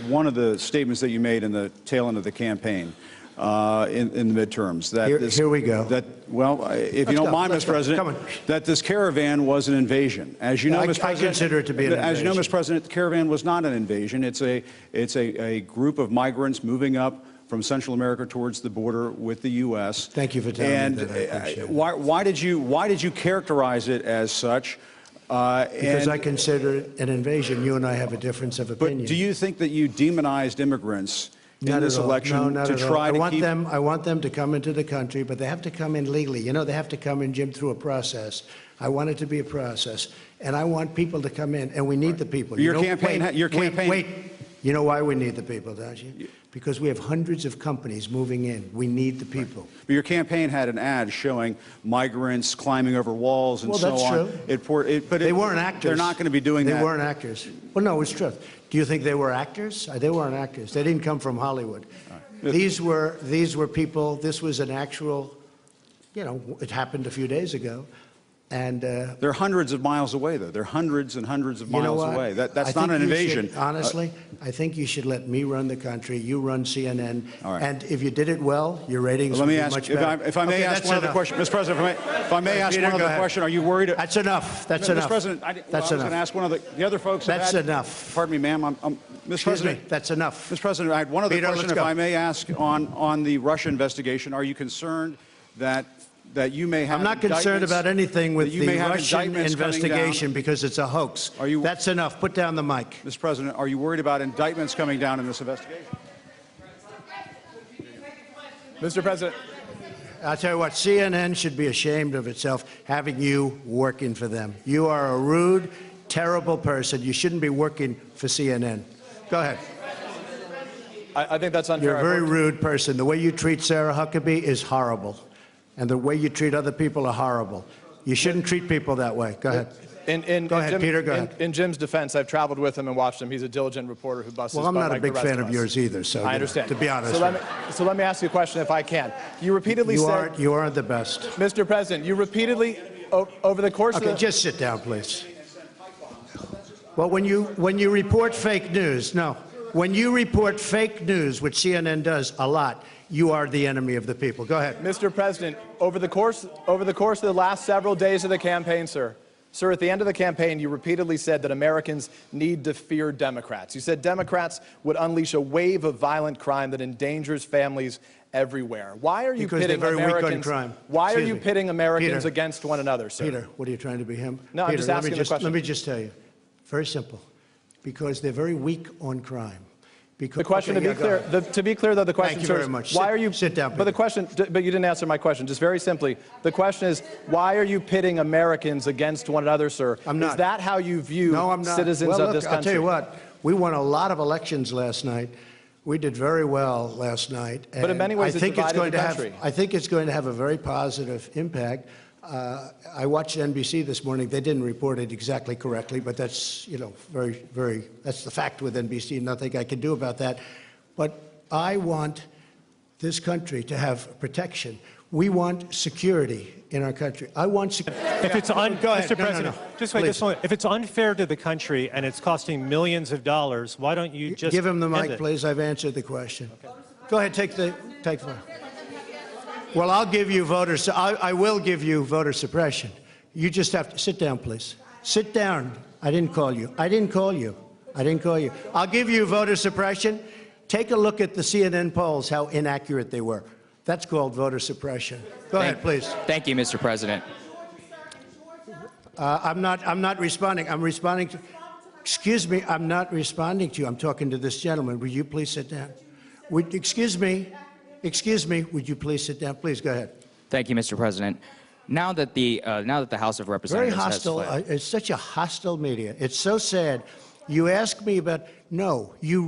one of the statements that you made in the tail end of the campaign in the midterms. That here we go. If you don't mind, Mr. President, that this caravan was an invasion. As you know, Mr. President, I consider it to be an invasion. As you know, Mr. President, the caravan was not an invasion. It's a group of migrants moving up from Central America towards the border with the U.S. Thank you for telling me that. I appreciate it. Why did you characterize it as such? Because I consider it an invasion. You and I have a difference of opinion. But do you think that you demonized immigrants in this election to try to keep? I want them to come into the country, but they have to come in legally. You know, they have to come in, Jim, through a process. I want it to be a process, and I want people to come in, and we need the people. Your campaign. Wait. You know why we need the people, don't you? Because we have hundreds of companies moving in. We need the people. But your campaign had an ad showing migrants climbing over walls and so on. Well, that's true. But they weren't actors. They're not going to be doing that. They weren't actors. Well, no, it's true. Do you think they were actors? They weren't actors. They didn't come from Hollywood. Right. These were people. This was an actual, it happened a few days ago. And they're hundreds of miles away, though. They're hundreds and hundreds of miles away. That's not an invasion. Honestly, I think you should let me run the country. You run CNN. All right. And if you did it well, your ratings would be much better. If I may ask one other question, Mr. President, if I may ask one other question, are you worried? That's enough. That's enough. Mr. President, I was going to ask one of the other folks. That's enough. Pardon me, ma'am. Mr. President, that's enough. Mr. President, I had one other question, if I may ask, on the Russia investigation. Are you concerned that you may have? I'm not concerned about anything with the Russian investigation because it's a hoax. That's enough. Put down the mic. Mr. President, are you worried about indictments coming down in this investigation? Mr. President. I'll tell you what, CNN should be ashamed of itself having you working for them. You are a rude, terrible person. You shouldn't be working for CNN. Go ahead. I think that's unfair. You're a very rude person. The way you treat Sarah Huckabee is horrible. And the way you treat other people are horrible. You shouldn't treat people that way. Go ahead. Go ahead, Peter, go ahead. In Jim's defense, I've traveled with him and watched him. He's a diligent reporter who busts his butt. Well, I'm not like a big fan of yours either, so I understand. To be honest. So let me ask you a question, if I can. You repeatedly said you aren't the best, Mr. President. You repeatedly, over the course of the... just sit down, please. Well, when you report fake news, when you report fake news, which CNN does a lot, you are the enemy of the people. Go ahead. Mr. President, over the course of the last several days of the campaign, sir, at the end of the campaign, you repeatedly said that Americans need to fear Democrats. You said Democrats would unleash a wave of violent crime that endangers families everywhere. Why are you pitting Americans? Why are you pitting Americans against one another, sir? Peter, what are you trying to be him? No, I'm just asking the question. Let me just tell you, very simple, because they're very weak on crime. The question, to be clear, though, the question, Thank you very much. Why are you? Sit down, Peter. But you didn't answer my question. Just very simply, the question is, why are you pitting Americans against one another, sir? I'm not. Is that how you view citizens of this country? I'll tell you what. We won a lot of elections last night. We did very well last night. But in many ways, I think it's going to have a very positive impact. I watched NBC this morning. They didn't report it exactly correctly, but that's, that's the fact with NBC. Nothing I can do about that. But I want this country to have protection. We want security in our country. I want security. If it's Mr. President, just wait Please. just a moment. If it's unfair to the country and it's costing millions of dollars, why don't you just give him the mic, end it? please? I've answered the question. Okay. Go ahead, take the. Well, I'll give you I will give you voter suppression. You just have to sit down, please. Sit down. I didn't call you. I didn't call you. I'll give you voter suppression. Take a look at the CNN polls, how inaccurate they were. That's called voter suppression. Go ahead, please. Thank you, Mr. President. I'm not responding. I'm responding to. Excuse me. I'm not responding to you. I'm talking to this gentleman. Will you please sit down? Excuse me. Would you please sit down? Please go ahead. Thank you, Mr. President. Now that the House of Representatives very hostile. It's such a hostile media. It's so sad. You ask me about you.